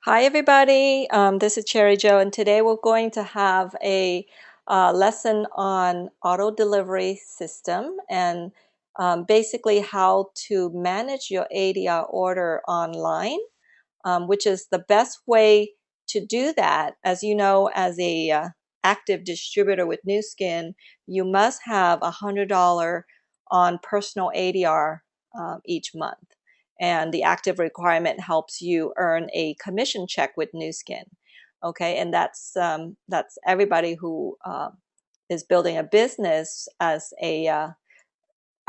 Hi, everybody. This is Cherry Joe, and today we're going to have a lesson on auto delivery system and basically how to manage your ADR order online, which is the best way to do that. As you know, as a active distributor with Nu Skin, you must have $100 on personal ADR each month. And the active requirement helps you earn a commission check with Nu Skin. Okay, and that's everybody who is building a business as a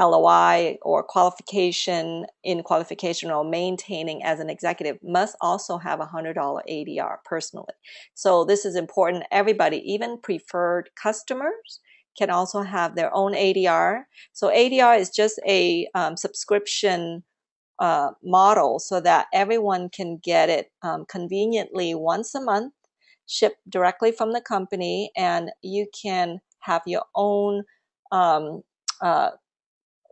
LOI or qualification or maintaining as an executive must also have $100 ADR personally. So this is important. Everybody, even preferred customers, can also have their own ADR. So ADR is just a subscription model so that everyone can get it conveniently once a month, shipped directly from the company, and you can have your own uh,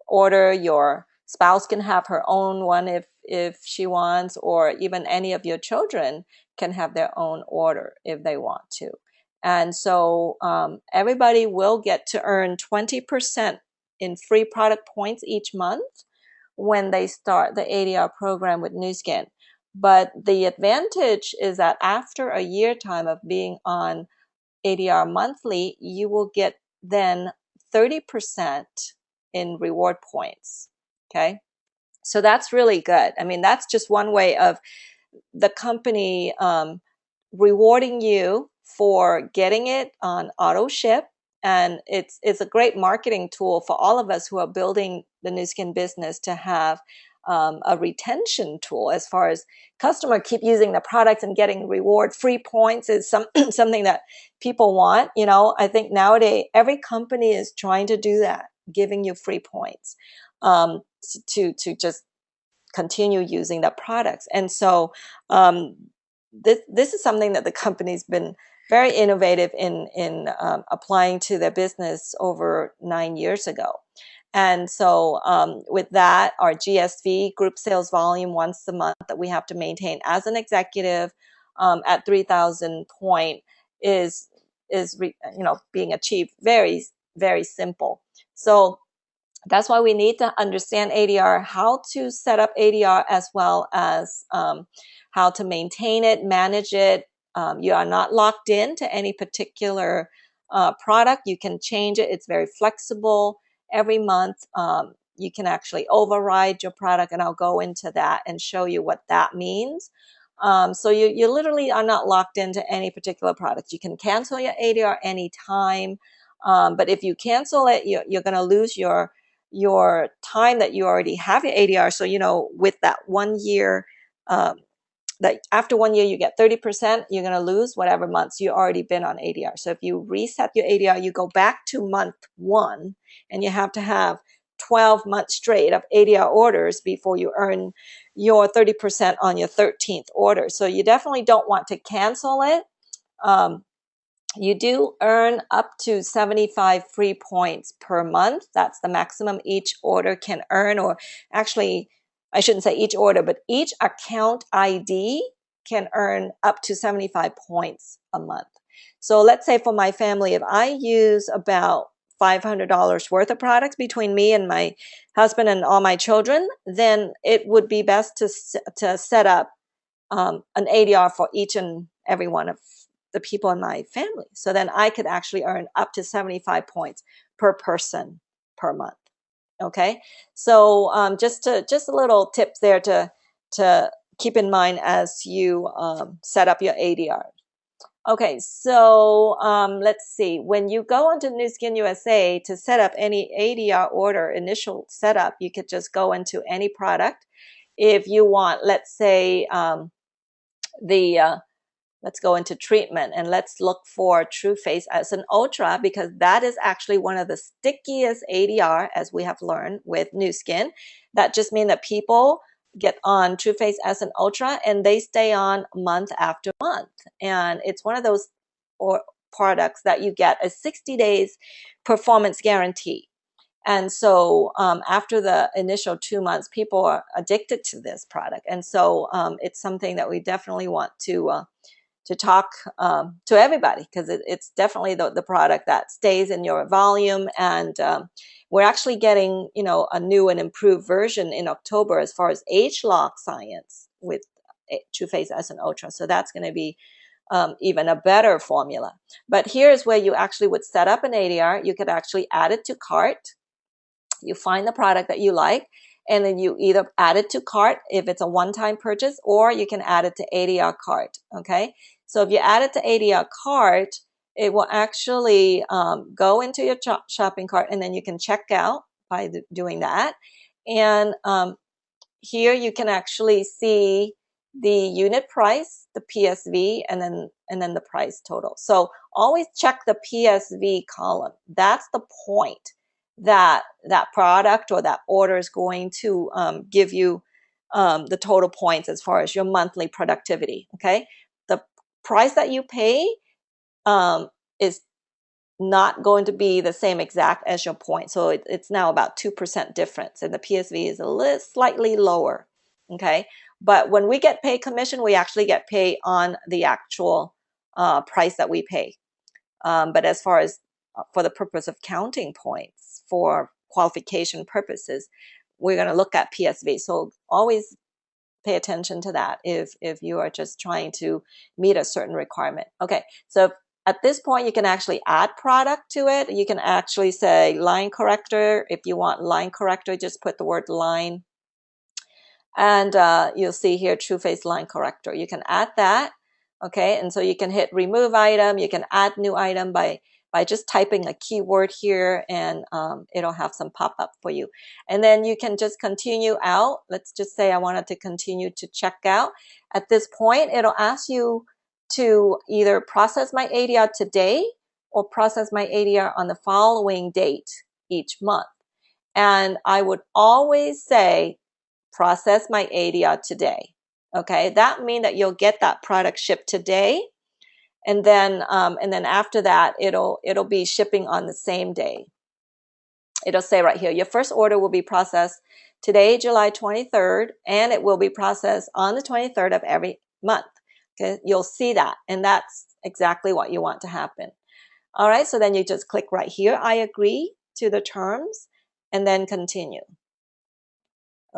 order. Your spouse can have her own one if she wants, or even any of your children can have their own order if they want to. And so everybody will get to earn 20% in free product points each month when they start the ADR program with Nu Skin. But the advantage is that after a year time of being on ADR monthly, you will get then 30% in reward points. Okay. So that's really good. I mean, that's just one way of the company rewarding you for getting it on auto ship. And it's a great marketing tool for all of us who are building the Nu Skin business to have a retention tool. As far as customer keep using the products and getting reward free points is something that people want. You know, I think nowadays every company is trying to do that, giving you free points to just continue using the products. And so this is something that the company's been very innovative in applying to their business over 9 years ago. And so with that, our GSV, group sales volume once a month, that we have to maintain as an executive at 3,000 point is being achieved very simple. So that's why we need to understand ADR, how to set up ADR, as well as how to maintain it, manage it. You are not locked in to any particular product. You can change it. It's very flexible. Every month, you can actually override your product, and I'll go into that and show you what that means. So you literally are not locked into any particular product. You can cancel your ADR anytime, but if you cancel it, you're going to lose your time that you already have your ADR. So, you know, with that 1 year, that after 1 year you get 30%, you're going to lose whatever months you already been on ADR. So if you reset your ADR, you go back to month 1, and you have to have 12 months straight of ADR orders before you earn your 30% on your 13th order. So you definitely don't want to cancel it. You do earn up to 75 free points per month. That's the maximum each order can earn, or actually, I shouldn't say each order, but each account ID can earn up to 75 points a month. So let's say for my family, if I use about $500 worth of products between me and my husband and all my children, then it would be best to set up an ADR for each and every one of the people in my family. So then I could actually earn up to 75 points per person per month. Okay. So just a little tip there to keep in mind as you set up your ADR. Okay, so let's see. When you go onto Nu Skin USA to set up any ADR order, initial setup, you could just go into any product. If you want, let's say let's go into treatment, and let's look for True Face as an Ultra, because that is actually one of the stickiest ADR, as we have learned with Nu Skin. That just means that people get on True Face as an Ultra and they stay on month after month. And it's one of those products that you get a 60 days performance guarantee. And so after the initial 2 months, people are addicted to this product. And so it's something that we definitely want to talk to everybody, because it's definitely the product that stays in your volume. And we're actually getting, you know, a new and improved version in October as far as age lock science with Too Faced Essence Ultra. So that's going to be even a better formula. But here's where you actually would set up an ADR. You could actually add it to cart. You find the product that you like, and then you either add it to cart if it's a one-time purchase, or you can add it to ADR cart. Okay, so if you add it to ADR cart, it will actually go into your shopping cart, and then you can check out by doing that. And here you can actually see the unit price, the PSV, and then the price total. So always check the PSV column. That's the point that that product or that order is going to give you the total points as far as your monthly productivity. Okay, the price that you pay is not going to be the same exact as your point. So it's now about 2% difference, and the PSV is a little slightly lower. Okay, but when we get paid commission, we actually get paid on the actual price that we pay. But as far as for the purpose of counting points for qualification purposes, we're going to look at PSV. So always pay attention to that if you are just trying to meet a certain requirement. Okay, so at this point, you can actually add product to it. You can actually say line corrector. If you want line corrector, just put the word line. And you'll see here Too Faced line corrector. You can add that. Okay, and so you can hit remove item. You can add new item by just typing a keyword here, and it'll have some pop-up for you. And then you can just continue out. Let's just say I wanted to continue to check out. At this point, it'll ask you to either process my ADR today or process my ADR on the following date each month. And I would always say process my ADR today. Okay, that means that you'll get that product shipped today, and then after that, it'll be shipping on the same day. It'll say right here, your first order will be processed today, July 23rd, and it will be processed on the 23rd of every month. Okay, you'll see that, and that's exactly what you want to happen. All right, so then you just click right here, I agree to the terms, and then continue.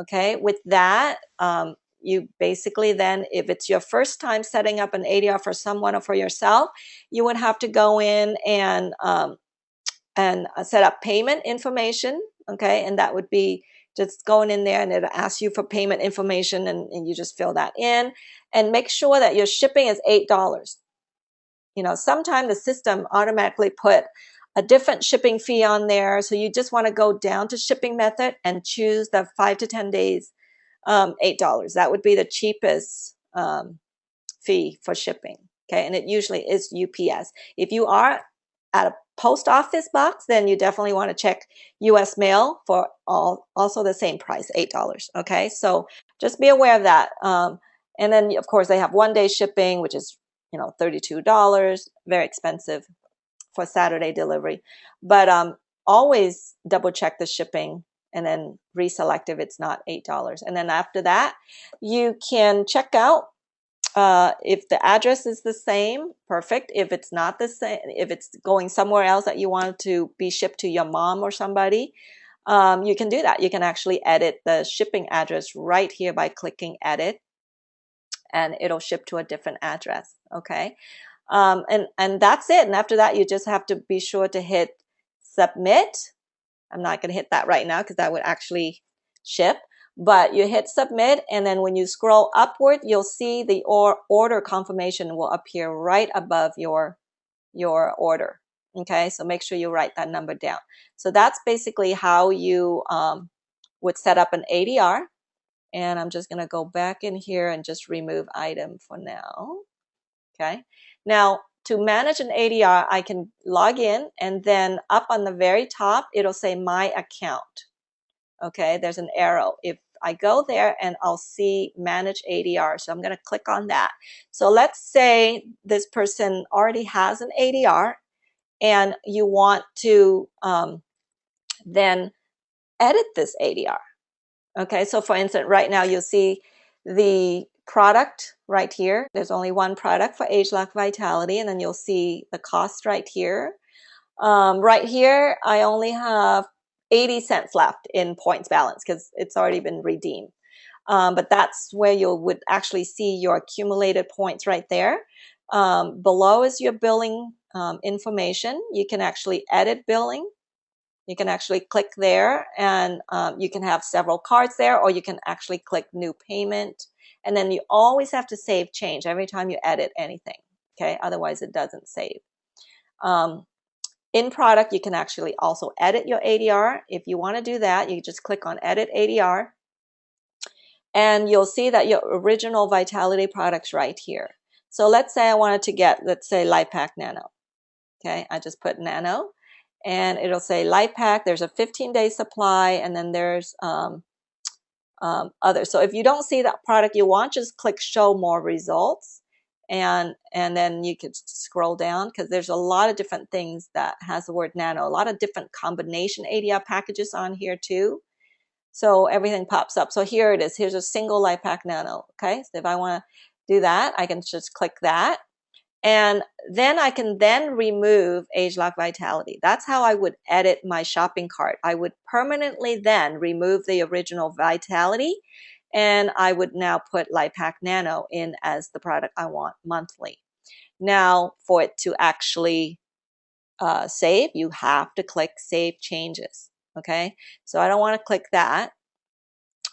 Okay, with that, you basically then, if it's your first time setting up an ADR for someone or for yourself, you would have to go in and set up payment information. Okay, and that would be just going in there, and it'll ask you for payment information, and you just fill that in, and make sure that your shipping is $8. You know, sometimes the system automatically put a different shipping fee on there, so you just want to go down to shipping method and choose the 5 to 10 days, $8. That would be the cheapest fee for shipping. Okay, and it usually is UPS. If you are at a post office box, then you definitely want to check US mail for also the same price, $8. Okay, so just be aware of that. And then of course they have 1-day shipping, which is, you know, $32, very expensive for Saturday delivery. But always double check the shipping, and then reselect if it's not $8. And then after that, you can check out. If the address is the same, perfect. If it's not the same, if it's going somewhere else that you want to be shipped to your mom or somebody, you can do that. You can actually edit the shipping address right here by clicking edit, and it'll ship to a different address. Okay, and that's it. And after that, you just have to be sure to hit submit. I'm not going to hit that right now because that would actually ship. But you hit submit, and then when you scroll upward, you'll see the order confirmation will appear right above your order. Okay, so make sure you write that number down. So that's basically how you would set up an ADR. And I'm just going to go back in here and just remove item for now. Okay, now to manage an ADR, I can log in, and then up on the very top, it'll say my account. Okay, there's an arrow. If I go there, and I'll see manage ADR. So I'm going to click on that. So let's say this person already has an ADR, and you want to then edit this ADR. Okay, so for instance, right now you'll see the product right here. There's only one product for age-lock vitality, and then you'll see the cost right here. Right here, I only have 80 cents left in points balance because it's already been redeemed. But that's where you would actually see your accumulated points right there. Below is your billing information. You can actually edit billing. You can actually click there, and you can have several cards there, or you can actually click new payment. And then you always have to save change every time you edit anything. Okay, otherwise it doesn't save. In product, you can actually also edit your ADR. If you want to do that, you just click on edit ADR, and you'll see that your original Vitality product's right here. So let's say I wanted to get, let's say, LifePak Nano. Okay, I just put Nano, and it'll say LifePak. There's a 15-day supply, and then there's others. So if you don't see that product you want, just click Show More Results, and then you can scroll down because there's a lot of different things that has the word Nano. A lot of different combination ADR packages on here too. So everything pops up. So here it is. Here's a single LifePak Nano. Okay, so if I want to do that, I can just click that. And then I can then remove age-lock vitality. That's how I would edit my shopping cart. I would permanently then remove the original vitality, and I would now put LifePak Nano in as the product I want monthly. Now, for it to actually save, you have to click Save Changes. Okay, so I don't want to click that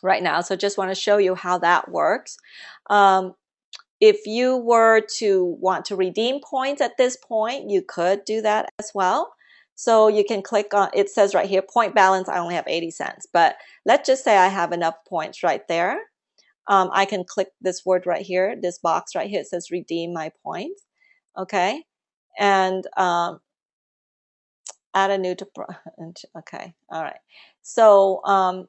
right now. So just want to show you how that works. If you were to want to redeem points at this point, you could do that as well. So you can click on, it says right here, point balance, I only have 80 cents. But let's just say I have enough points right there. I can click this word right here, this box right here. It says redeem my points. Okay. And add a new to, okay. All right. So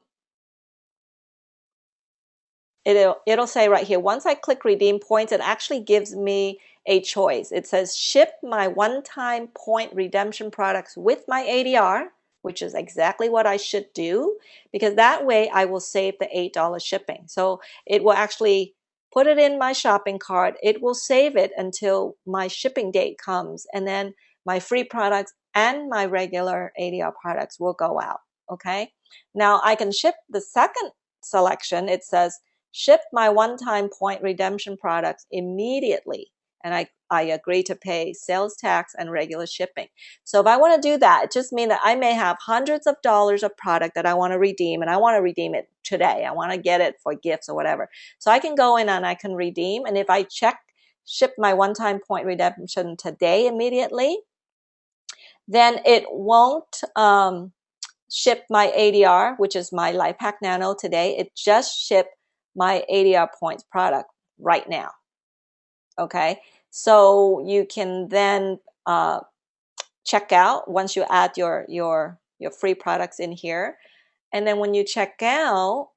it'll say right here, once I click redeem points, it actually gives me a choice. It says ship my one-time point redemption products with my ADR, which is exactly what I should do, because that way I will save the $8 shipping. So it will actually put it in my shopping cart. It will save it until my shipping date comes, and then my free products and my regular ADR products will go out. Okay. Now I can ship the second selection. It says ship my one-time point redemption products immediately, and I agree to pay sales tax and regular shipping. So if I want to do that, it just means that I may have hundreds of dollars of product that I want to redeem, and I want to redeem it today. I want to get it for gifts or whatever. So I can go in and I can redeem, and if I check ship my one-time point redemption today immediately, then it won't ship my ADR, which is my LifePak Nano today. It just shipped my ADR points product right now. Okay, so you can then check out once you add your free products in here, and then when you check out,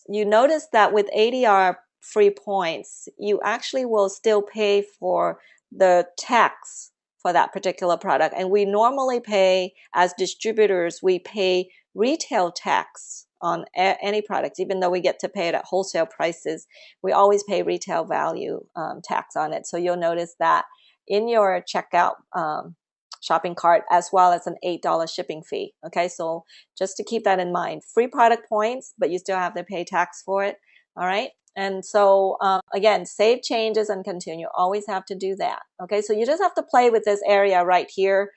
you notice that with ADR free points, you actually will still pay for the tax for that particular product. And we normally pay, as distributors, we pay retail tax on any products, even though we get to pay it at wholesale prices. We always pay retail value tax on it. So you'll notice that in your checkout shopping cart, as well as an $8 shipping fee. Okay, so just to keep that in mind, free product points, but you still have to pay tax for it. All right. And so again, save changes and continue. Always have to do that. Okay, so you just have to play with this area right here.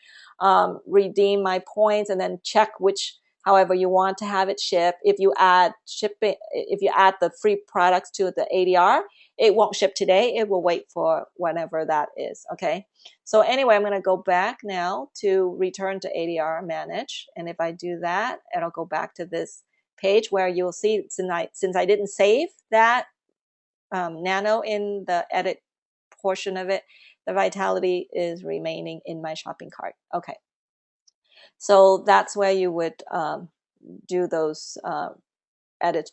Redeem my points, and then check which, however you want to have it ship. If you add shipping, if you add the free products to the ADR, it won't ship today. It will wait for whenever that is. Okay. So anyway, I'm going to go back now to return to ADR manage. And if I do that, it'll go back to this page where you'll see, since I didn't save that Nano in the edit portion of it, the vitality is remaining in my shopping cart. Okay. So that's where you would do those edit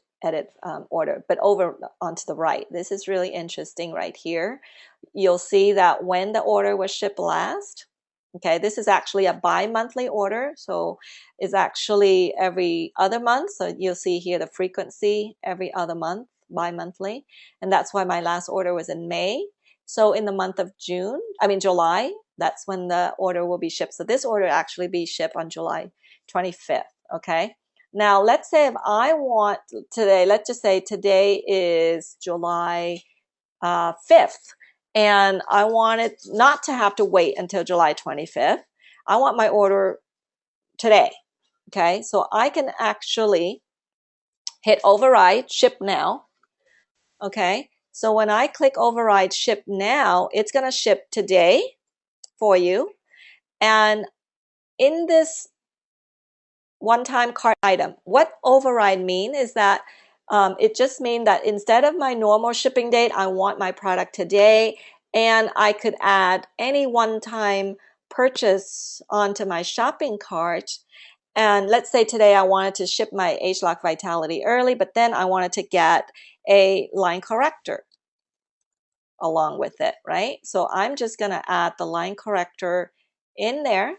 order. But over onto the right, this is really interesting right here. You'll see that when the order was shipped last, Okay, this is actually a bi-monthly order, so it's actually every other month. So you'll see here the frequency every other month, bi-monthly, and that's why my last order was in May. So in the month of July, that's when the order will be shipped. So this order actually be shipped on July 25th. Okay. Now let's say if I want today, let's just say today is July 5th, and I wanted not to have to wait until July 25th. I want my order today. Okay, so I can actually hit override ship now. Okay, so when I click override ship now, it's going to ship today for you. And in this one-time cart item, what override mean is that it just means that instead of my normal shipping date, I want my product today, and I could add any one-time purchase onto my shopping cart. And let's say today I wanted to ship my ageLOC Vitality early, but then I wanted to get a line corrector along with it, right? So I'm just going to add the line corrector in there.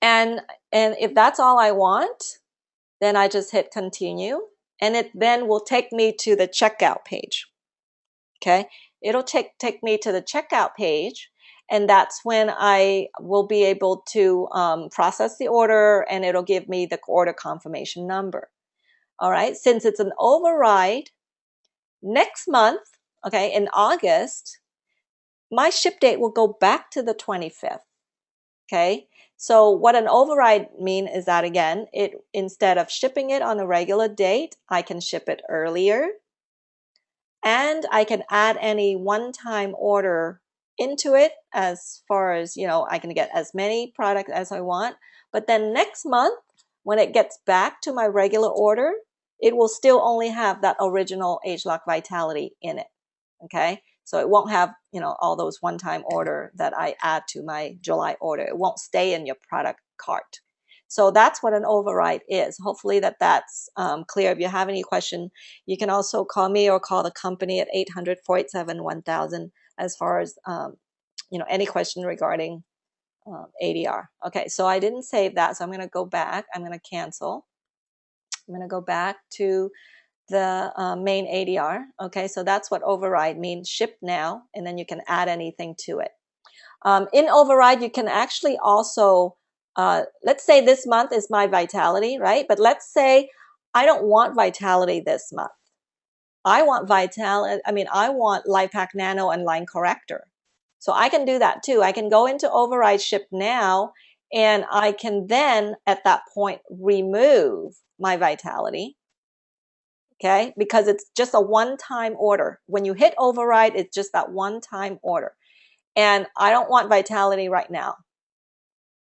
And if that's all I want, then I just hit continue, and it then will take me to the checkout page. Okay, it'll take me to the checkout page, and that's when I will be able to process the order, and it'll give me the order confirmation number. All right, since it's an override, next month, okay, in August, my ship date will go back to the 25th. Okay, so what an override mean is that, again, instead of shipping it on a regular date, I can ship it earlier, and I can add any one-time order into it, as far as, I can get as many products as I want. But then next month, when it gets back to my regular order, it will still only have that original ageLOC Vitality in it. Okay, so it won't have, all those one-time order that I add to my July order. It won't stay in your product cart. So that's what an override is. Hopefully that's clear. If you have any question, you can also call me or call the company at 800-487-1000 as far as, any question regarding ADR. Okay, so I didn't save that, so I'm going to go back. I'm going to cancel. I'm going to go back to the main ADR. Okay, so that's what override means, ship now, and then you can add anything to it. In override, you can actually also, let's say this month is my Vitality, right? But let's say I don't want Vitality this month. I want I want LifePak Nano and Line Corrector. So I can do that too. I can go into override ship now, and I can then at that point remove my Vitality. Okay, because it's just a one-time order. When you hit override, it's just that one-time order. And I don't want Vitality right now.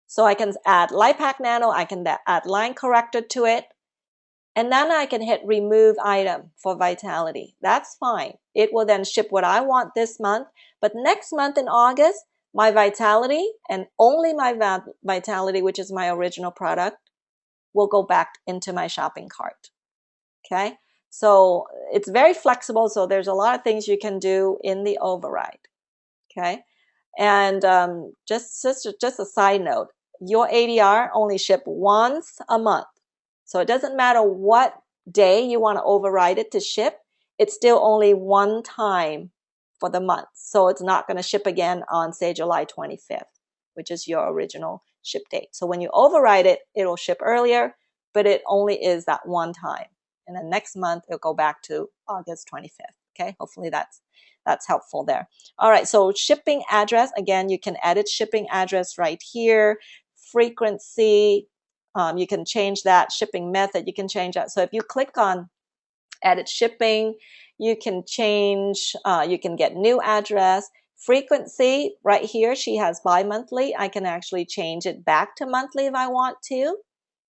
So I can add LifePak Nano, I can add Line Corrector to it, and then I can hit remove item for Vitality. That's fine. It will then ship what I want this month, but next month in August, my Vitality, and only my Vitality, which is my original product, will go back into my shopping cart. Okay, so it's very flexible, so there's a lot of things you can do in the override. Okay, and just a side note, your ADR only ship once a month. So it doesn't matter what day you want to override it to ship, it's still only one time for the month. So it's not going to ship again on, say, July 25th, which is your original ship date. So when you override it, it'll ship earlier, but it only is that one time. And then next month, it'll go back to August 25th. Okay, hopefully that's helpful there. All right, so shipping address, again, you can edit shipping address right here. Frequency, you can change that. Shipping method, you can change that. So if you click on edit shipping, you can change, you can get new address. Frequency, right here, she has bi-monthly. I can actually change it back to monthly if I want to.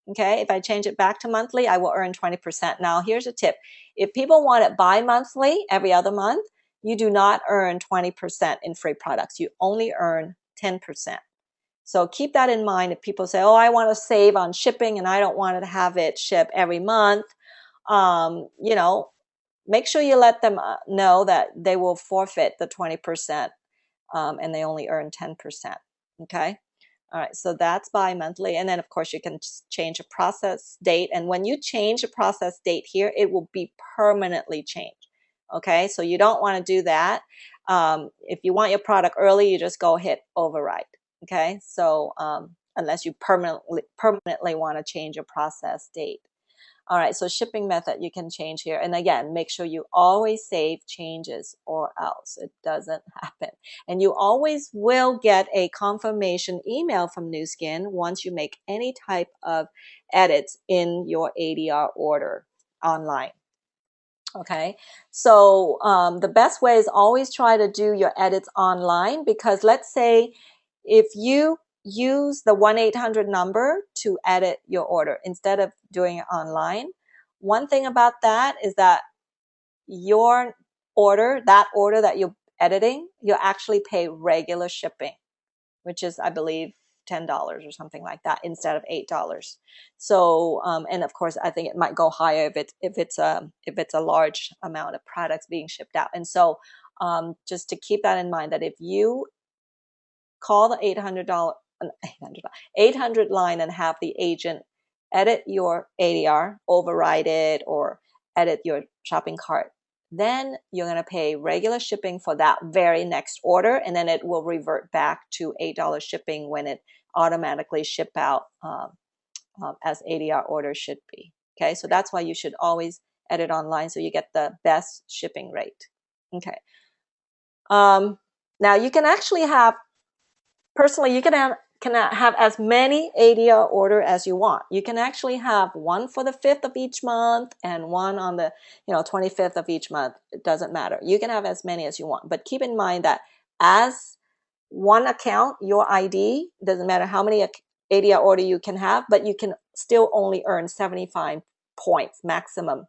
Okay, if I change it back to monthly, I will earn 20%. Now, here's a tip. If people want it bi-monthly, every other month, you do not earn 20% in free products. You only earn 10%. So keep that in mind. If people say, oh, I want to save on shipping and I don't want to have it ship every month, make sure you let them know that they will forfeit the 20% and they only earn 10%. Okay. All right, so that's bi-monthly. And then, of course, you can change a process date. And when you change a process date here, it will be permanently changed. Okay, so you don't want to do that. If you want your product early, you just go hit override. Okay, so unless you permanently want to change a process date. All right, so shipping method you can change here. And again, make sure you always save changes or else it doesn't happen. And you always will get a confirmation email from Nu Skin once you make any type of edits in your ADR order online. Okay, so the best way is always try to do your edits online, because let's say if you use the 1-800 number to edit your order instead of doing it online, one thing about that is that your order, that you're editing, you'll actually pay regular shipping, which is, I believe, $10 or something like that instead of $8. So, and of course, I think it might go higher if it's a large amount of products being shipped out. And so, just to keep that in mind, that if you call the $800 line and have the agent edit your ADR, override it, or edit your shopping cart, then you're going to pay regular shipping for that very next order, and then it will revert back to $8 shipping when it automatically ship out as ADR orders should be. Okay, so that's why you should always edit online so you get the best shipping rate. Okay. Now you can actually have, personally, you can have as many ADR order as you want. You can actually have one for the 5th of each month and one on the 25th of each month. It doesn't matter. You can have as many as you want. But keep in mind that as one account, your ID, doesn't matter how many ADR order you can have, but you can still only earn 75 points maximum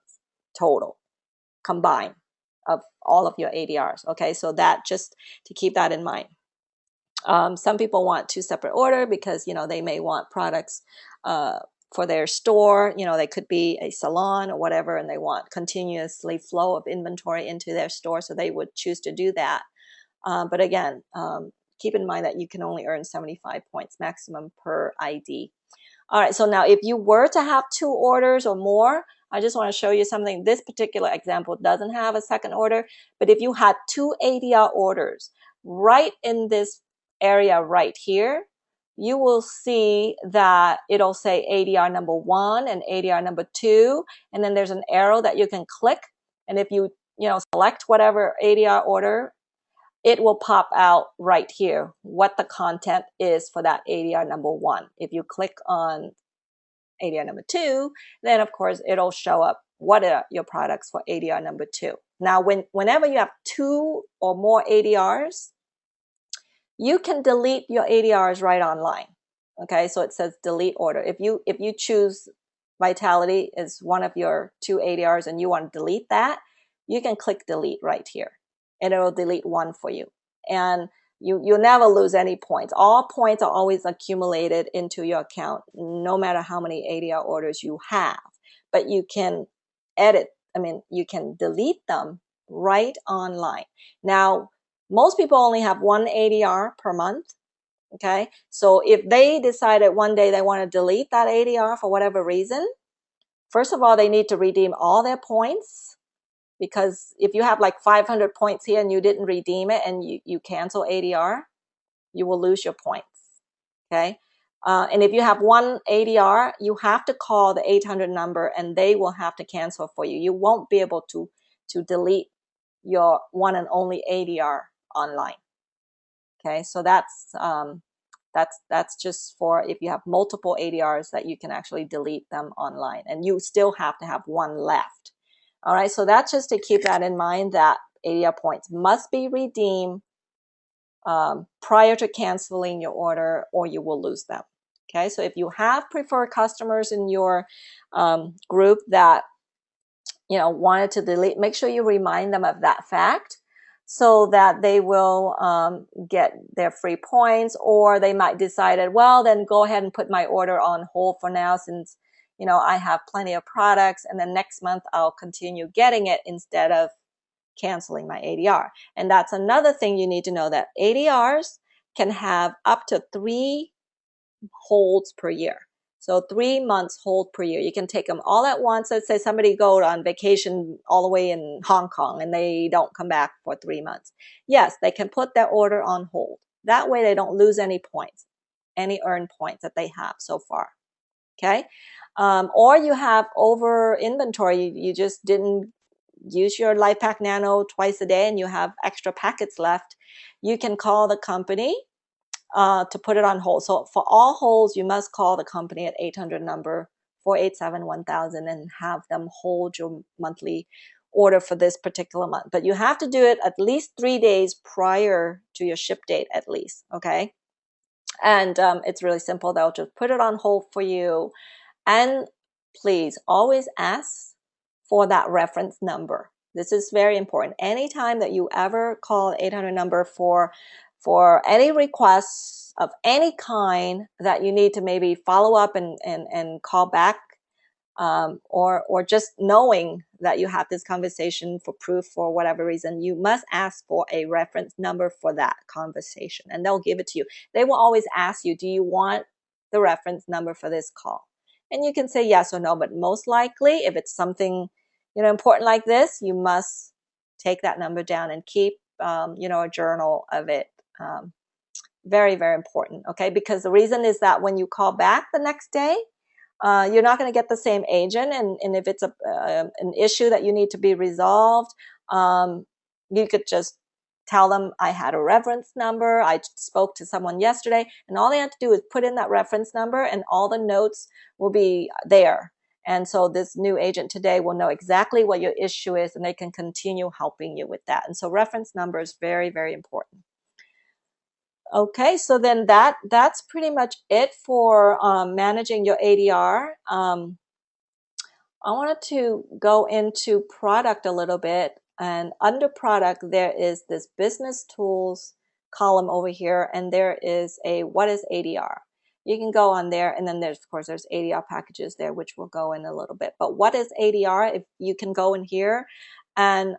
total combined of all of your ADRs. Okay, so that, just to keep that in mind. Some people want 2 separate order because, they may want products for their store. They could be a salon or whatever, and they want continuously flow of inventory into their store, so they would choose to do that. But again, keep in mind that you can only earn 75 points maximum per ID. All right, so now if you were to have 2 orders or more, I just want to show you something. This particular example doesn't have a second order, but if you had 2 ADR orders right in this area right here, you will see that it'll say ADR number 1 and ADR number 2, and then there's an arrow that you can click, and if you select whatever ADR order, it will pop out right here what the content is for that ADR number 1. If you click on ADR number 2, then of course it'll show up what are your products for ADR number 2. Now, whenever you have 2 or more ADRs, you can delete your ADRs right online. Okay, so it says delete order. If you choose Vitality as one of your 2 ADRs and you want to delete that, you can click delete right here, and it will delete one for you. And you'll never lose any points. All points are always accumulated into your account, no matter how many ADR orders you have. But you can you can delete them right online. Now, most people only have 1 ADR per month. Okay, so if they decided one day they want to delete that ADR for whatever reason, first of all, they need to redeem all their points, because if you have like 500 points here and you didn't redeem it and you cancel ADR, you will lose your points. Okay, and if you have 1 ADR, you have to call the 800 number and they will have to cancel for you. You won't be able to delete your one and only ADR online. Okay, so that's just for if you have multiple ADRs that you can actually delete them online, and you still have to have 1 left. All right, so that's just to keep that in mind, that ADR points must be redeemed prior to canceling your order, or you will lose them. Okay, so if you have preferred customers in your group that wanted to delete, make sure you remind them of that fact, so that they will get their free points, or they might decide, well, then go ahead and put my order on hold for now, since I have plenty of products, and then next month I'll continue getting it instead of canceling my ADR. And that's another thing you need to know, that ADRs can have up to 3 holds per year. So 3 months hold per year. You can take them all at once. Let's say somebody go on vacation all the way in Hong Kong and they don't come back for 3 months. Yes, they can put their order on hold. That way they don't lose any points, any earned points that they have so far. Okay? Or you have over inventory. You just didn't use your LifePak Nano twice a day and you have extra packets left. You can call the company to put it on hold. So for all holds, you must call the company at 800 number 487-1000 and have them hold your monthly order for this particular month. But you have to do it at least 3 days prior to your ship date at least, okay? And it's really simple. They'll just put it on hold for you. And please always ask for that reference number. This is very important. Anytime that you ever call 800 number for any requests of any kind that you need to maybe follow up and call back, or just knowing that you have this conversation for proof for whatever reason, you must ask for a reference number for that conversation, and they'll give it to you. They will always ask you, do you want the reference number for this call? And you can say yes or no, but most likely, if it's something important like this, you must take that number down and keep a journal of it. Very, very important, okay? Because the reason is that when you call back the next day, you're not going to get the same agent, and if it's an issue that you need to be resolved, you could just tell them, I had a reference number, I spoke to someone yesterday, and all they have to do is put in that reference number and all the notes will be there. And so this new agent today will know exactly what your issue is, and they can continue helping you with that. And so reference number is very, very important. Okay, so then that's pretty much it for managing your ADR. I wanted to go into product a little bit, and under product there is this business tools column over here, and there is a what is ADR. You can go on there, and then there's of course there's ADR packages there, which we'll go in a little bit. But what is ADR? If you can go in here, and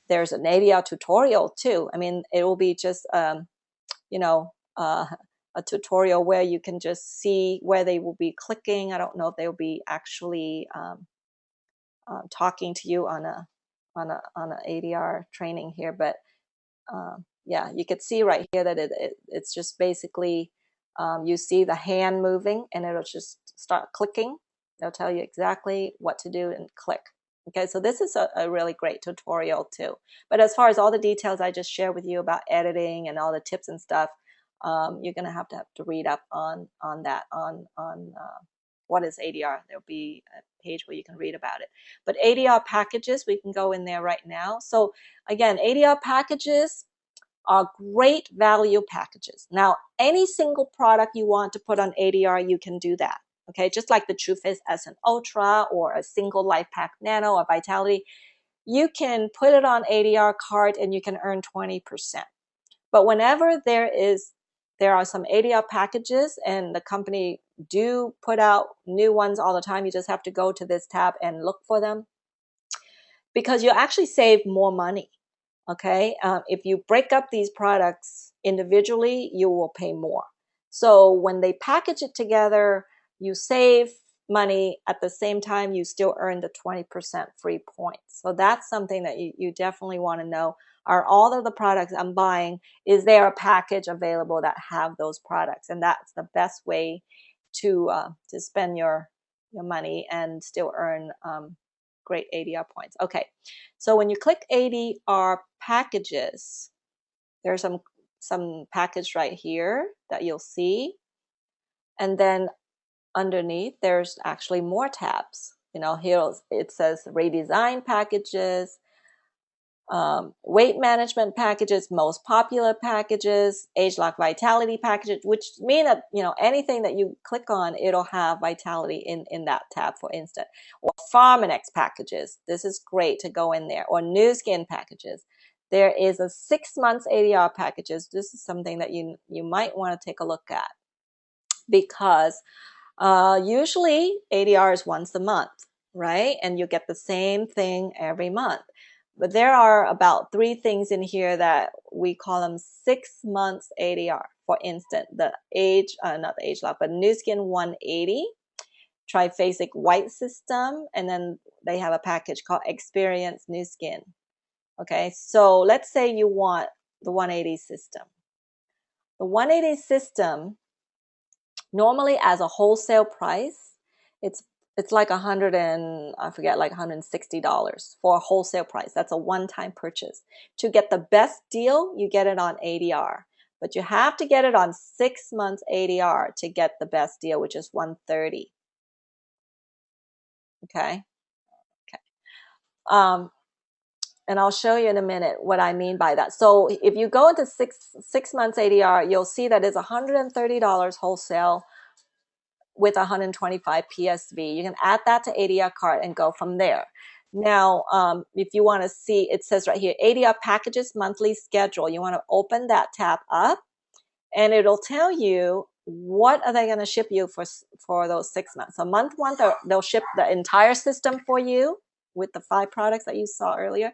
there's an ADR tutorial too. I mean, it will be just a tutorial where you can just see where they will be clicking. I don't know if they will be actually talking to you on a ADR training here, but yeah, you could see right here that it's just basically you see the hand moving and it'll just start clicking. They'll tell you exactly what to do and click. Okay, so this is a really great tutorial too. But as far as all the details I just shared with you about editing and all the tips and stuff, you're going to have to read up on that, on what is ADR. There'll be a page where you can read about it. But ADR packages, we can go in there right now. So again, ADR packages are great value packages. Now, any single product you want to put on ADR, you can do that. Okay, just like the TrueFit SN Ultra or a single LifePak Nano or Vitality, you can put it on ADR card and you can earn 20%. But whenever there are some ADR packages, and the company do put out new ones all the time, you just have to go to this tab and look for them, because you actually save more money. Okay, if you break up these products individually, you will pay more. So when they package it together, you save money. At the same time, you still earn the 20% free points. So that's something that you definitely want to know. Are all of the products I'm buying, is there a package available that have those products? And that's the best way to spend your money and still earn great ADR points. Okay, so when you click ADR packages, there's some package right here that you'll see, and then underneath there's actually more tabs. Here it says redesign packages, weight management packages, most popular packages, age lock vitality packages, which mean that anything that you click on, it'll have vitality in that tab, for instance. Or Pharmanex packages, this is great to go in there. Or new skin packages. There is a 6 months ADR packages. This is something that you might want to take a look at, because usually ADR is once a month, right? And you get the same thing every month. But there are about 3 things in here that we call them 6 months ADR. For instance, not the age lock, but Nu Skin 180, triphasic white system, and then they have a package called Experience Nu Skin. Okay, so let's say you want the 180 system. The 180 system, normally as a wholesale price, it's like like $160 for a wholesale price. That's a one-time purchase. To get the best deal, you get it on ADR. But you have to get it on 6 months ADR to get the best deal, which is $130. Okay? Okay. And I'll show you in a minute what I mean by that. So if you go into six months ADR, you'll see that it's $130 wholesale with 125 PSV. You can add that to ADR cart and go from there. Now, if you want to see, it says right here, ADR packages monthly schedule. You want to open that tab up, and it'll tell you what are they going to ship you for those 6 months. So month 1, they'll ship the entire system for you with the 5 products that you saw earlier.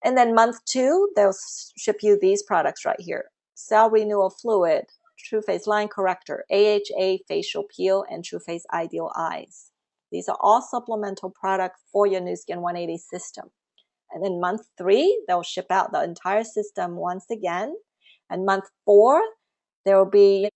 And then month 2, they'll ship you these products right here. Cell Renewal Fluid, True Face Line Corrector, AHA Facial Peel, and True Face Ideal Eyes. These are all supplemental products for your Nu Skin 180 system. And then month 3, they'll ship out the entire system once again. And month 4, there will be,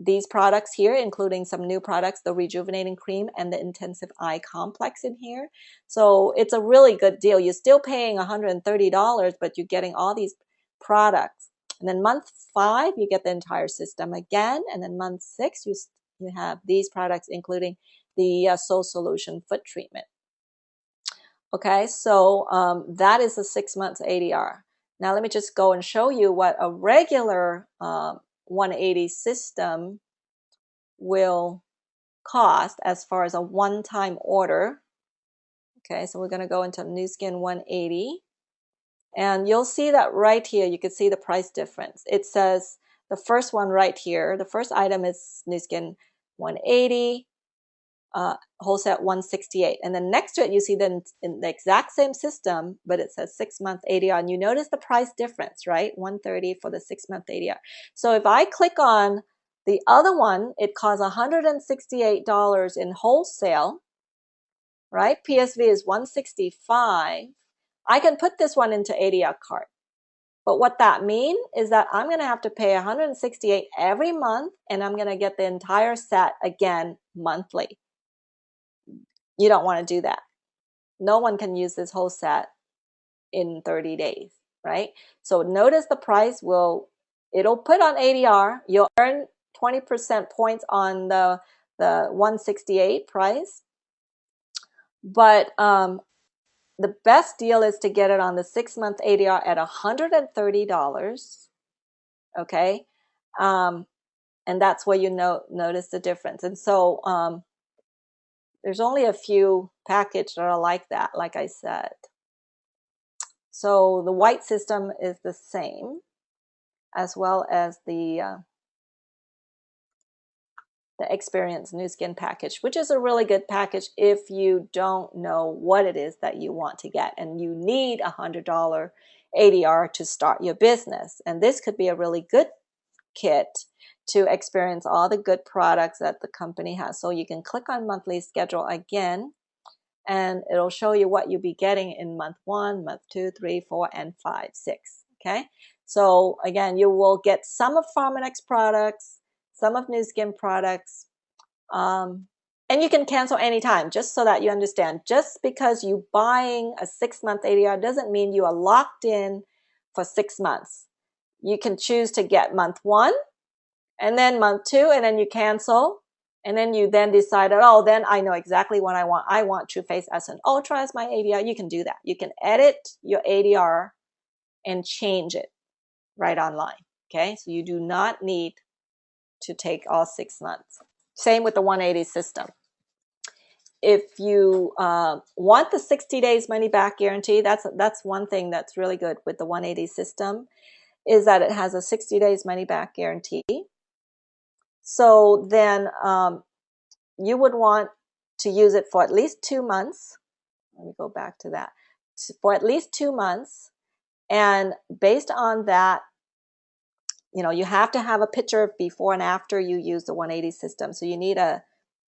these products here, including some new products, the Rejuvenating Cream and the Intensive Eye Complex in here. So it's a really good deal. You're still paying $130, but you're getting all these products. And then month 5, you get the entire system again. And then month 6, you have these products, including the Soul Solution Foot Treatment. Okay, so that is the 6 months ADR. Now let me just go and show you what a regular 180 system will cost as far as a one-time order. Okay, so we're going to go into Nu Skin 180, and you'll see that right here, you can see the price difference. It says the first one right here, the first item is Nu Skin 180, wholesale at 168, and then next to it you see then in the exact same system, but it says 6 month ADR, and you notice the price difference, right? $130 for the 6 month ADR. So if I click on the other one, it costs $168 in wholesale, right? PSV is 165. I can put this one into ADR cart, but what that means is that I'm going to have to pay $168 every month, and I'm going to get the entire set again monthly. You don't want to do that. No one can use this whole set in 30 days, right? So notice the price it'll put on ADR. You'll earn 20% points on the 168 price. But the best deal is to get it on the 6 month ADR at $130. Okay. And that's where you notice the difference. And so there's only a few packages that are like that, like I said. So the white system is the same, as well as the Experience Nu Skin package, which is a really good package if you don't know what it is that you want to get and you need $100 ADR to start your business. And this could be a really good kit to experience all the good products that the company has. So you can click on monthly schedule again, and it'll show you what you'll be getting in month 1, month 2, 3, 4, and 5, 6. Okay, so again, you will get some of Pharmanex products, some of Nu Skin products, and you can cancel anytime, just so that you understand. Just because you buying a 6 month ADR doesn't mean you are locked in for 6 months. You can choose to get month 1, and then month 2, and then you cancel. And then you then decided, oh, then I know exactly what I want. I want True Face Essence Ultra as my ADR. You can do that. You can edit your ADR and change it right online. Okay, so you do not need to take all 6 months. Same with the 180 system. If you want the 60 days money back guarantee, that's one thing that's really good with the 180 system, is that it has a 60 days money back guarantee. So then you would want to use it for at least 2 months. Let me go back to that. for at least 2 months. And based on that, you have to have a picture before and after you use the 180 system. So you need a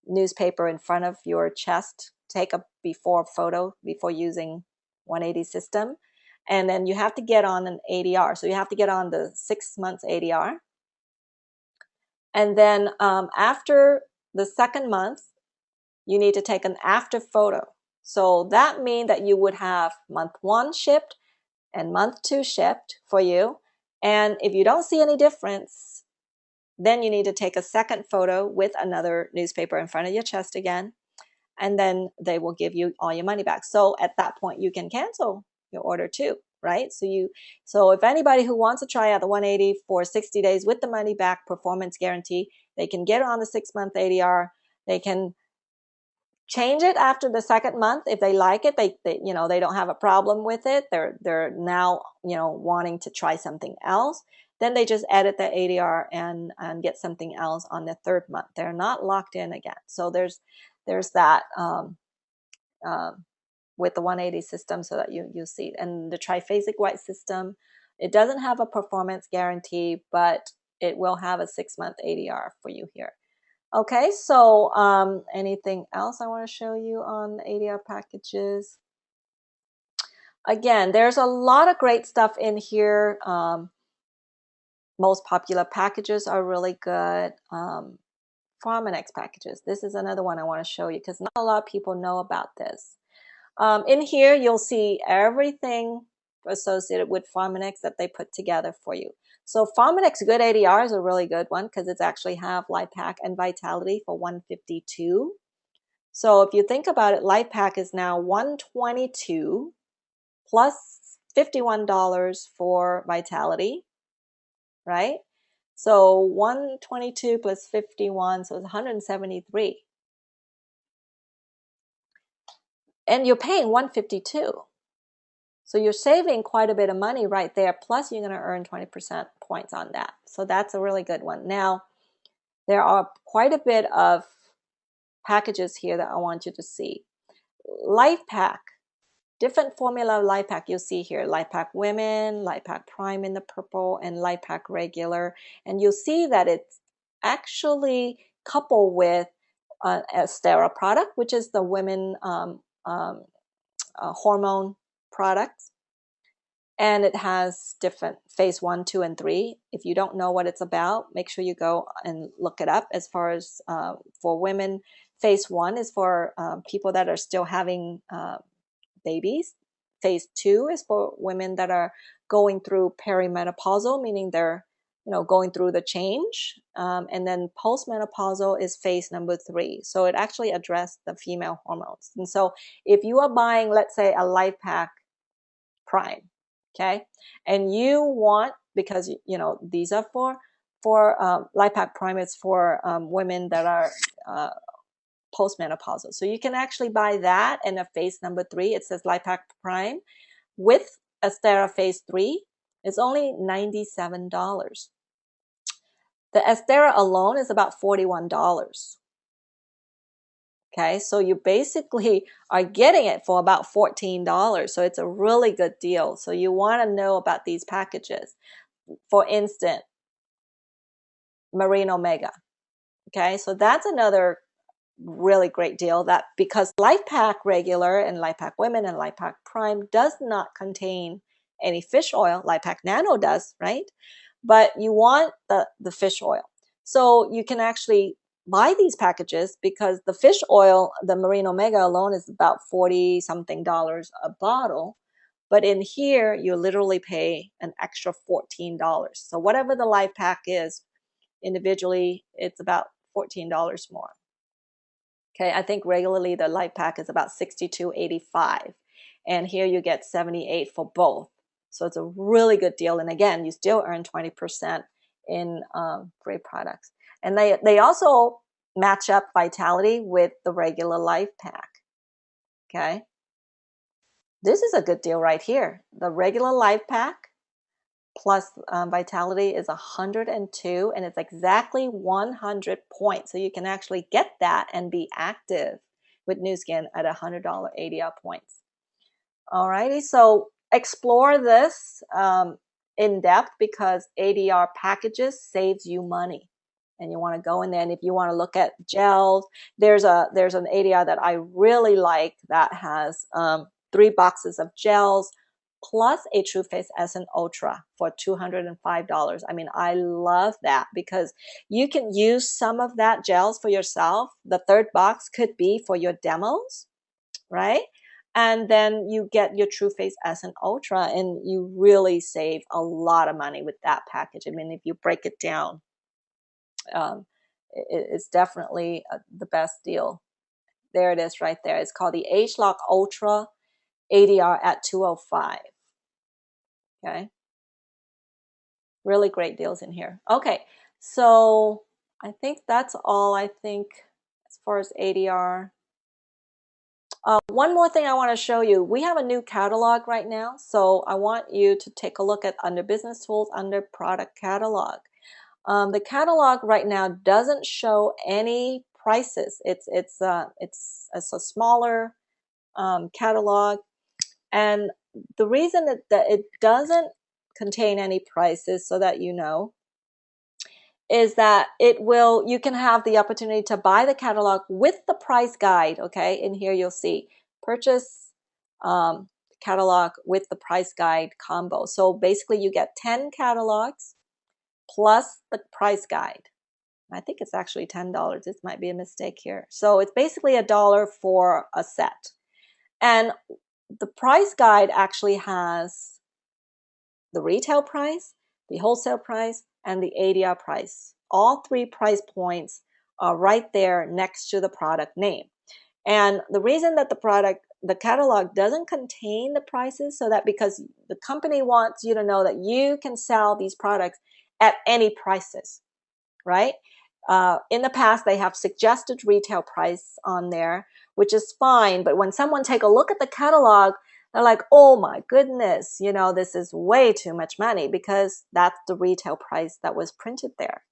newspaper in front of your chest, take a before photo before using 180 system. And then you have to get on an ADR. So you have to get on the 6 months ADR. And then after the second month, you need to take an after photo. So that means that you would have month 1 shipped and month 2 shipped for you. And if you don't see any difference, then you need to take a second photo with another newspaper in front of your chest again. And then they will give you all your money back. So at that point, you can cancel your order too, right? So if anybody who wants to try out the 180 for 60 days with the money back performance guarantee, they can get on the 6-month ADR. They can change it after the second month if they like it. They don't have a problem with it. They're now wanting to try something else. Then they just edit the ADR and get something else on the third month. They're not locked in again. So there's that with the 180 system, so that you see. And the triphasic white system, it doesn't have a performance guarantee, but it will have a 6-month ADR for you here. Okay, so anything else I want to show you on ADR packages? Again, there's a lot of great stuff in here. Most popular packages are really good. Pharmanex packages. This is another one I want to show you because not a lot of people know about this. In here, you'll see everything associated with Pharmanex that they put together for you. So Pharmanex Good ADR is a really good one because it's actually have LifePak and Vitality for $152. So if you think about it, LifePak is now $122 plus $51 for Vitality, right? So 122 plus 51, so it's 173. And you're paying 152. So you're saving quite a bit of money right there. Plus, you're going to earn 20% points on that. So that's a really good one. Now, there are quite a bit of packages here that I want you to see. LifePak, different formula of LifePak you'll see here. LifePak Women, LifePak Prime in the purple, and LifePak Regular. And you'll see that it's actually coupled with a Stera product, which is the women hormone products. And it has different phase 1, 2, and 3. If you don't know what it's about, make sure you go and look it up. As far as for women, phase 1 is for people that are still having babies. Phase 2 is for women that are going through perimenopausal, meaning they're going through the change. And then postmenopausal is phase number 3. So it actually addressed the female hormones. And so if you are buying, let's say, a LifePak Prime, okay, and you want, because these are for LifePak Prime is for women that are postmenopausal. So you can actually buy that in a phase number 3. It says LifePak Prime with Astera phase 3. It's only $97. The Astera alone is about $41. Okay, so you basically are getting it for about $14. So it's a really good deal. So you want to know about these packages. For instance, Marine Omega. Okay, so that's another really great deal, that because LifePak Regular and LifePak Women and LifePak Prime does not contain any fish oil. LifePak Nano does, right? But you want the fish oil. So you can actually buy these packages because the fish oil, the Marine Omega alone, is about $40-something a bottle. But in here, you literally pay an extra $14. So whatever the LifePak is, individually, it's about $14 more. Okay, I think regularly the LifePak is about $62.85. And here you get $78 for both. So it's a really good deal. And again, you still earn 20% in great products. And they also match up Vitality with the regular LifePak. Okay. This is a good deal right here. The regular LifePak plus Vitality is 102, and it's exactly 100 points. So you can actually get that and be active with Nu Skin at $100 ADR points. Alrighty, so explore this in depth because ADR packages saves you money, and you want to go in there. And if you want to look at gels, there's an ADR that I really like that has 3 boxes of gels plus a True Face Essence Ultra for $205. I mean, I love that because you can use some of that gels for yourself. The third box could be for your demos, right? And then you get your True Face Essence Ultra, and you really save a lot of money with that package. I mean, if you break it down, um, it's definitely the best deal. There it is right there. It's called the Age Lock Ultra ADR at 205. Okay. Really great deals in here. Okay. So I think that's all I think as far as ADR. One more thing I want to show you. We have a new catalog right now, so I want you to take a look at under Business Tools, under Product Catalog. The catalog right now doesn't show any prices. It's a smaller catalog, and the reason that it doesn't contain any prices, so that you know, is that you can have the opportunity to buy the catalog with the price guide. Okay, in here you'll see purchase catalog with the price guide combo. So basically you get 10 catalogs plus the price guide. I think it's actually $10. This might be a mistake here. So it's basically $1 for a set. And the price guide actually has the retail price, the wholesale price, and the ADR price. All 3 price points are right there next to the product name. And the reason that the catalog doesn't contain the prices, so that because the company wants you to know that you can sell these products at any prices, right? In the past, they have suggested retail price on there, which is fine. But when someone take a look at the catalog, they're like, oh my goodness, this is way too much money, because that's the retail price that was printed there.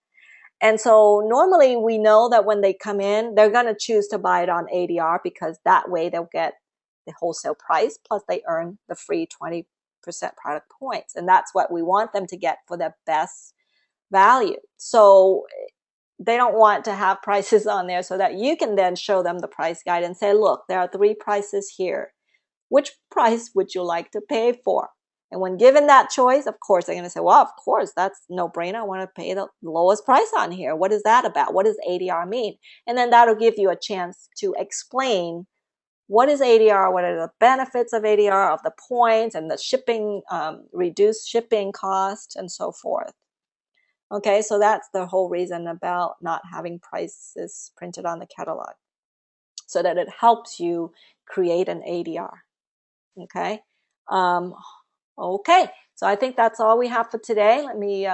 And so normally we know that when they come in, they're going to choose to buy it on ADR, because that way they'll get the wholesale price plus they earn the free 20% product points. And that's what we want them to get for the best value. So they don't want to have prices on there, so that you can then show them the price guide and say, look, there are 3 prices here. Which price would you like to pay for? And when given that choice, of course, they're going to say, well, of course, that's no brainer. I want to pay the lowest price on here. What is that about? What does ADR mean? And then that'll give you a chance to explain what is ADR, what are the benefits of ADR, of the points and the shipping, reduced shipping cost, and so forth. Okay, so that's the whole reason about not having prices printed on the catalog, so that it helps you create an ADR. Okay. Okay, so I think that's all we have for today. Let me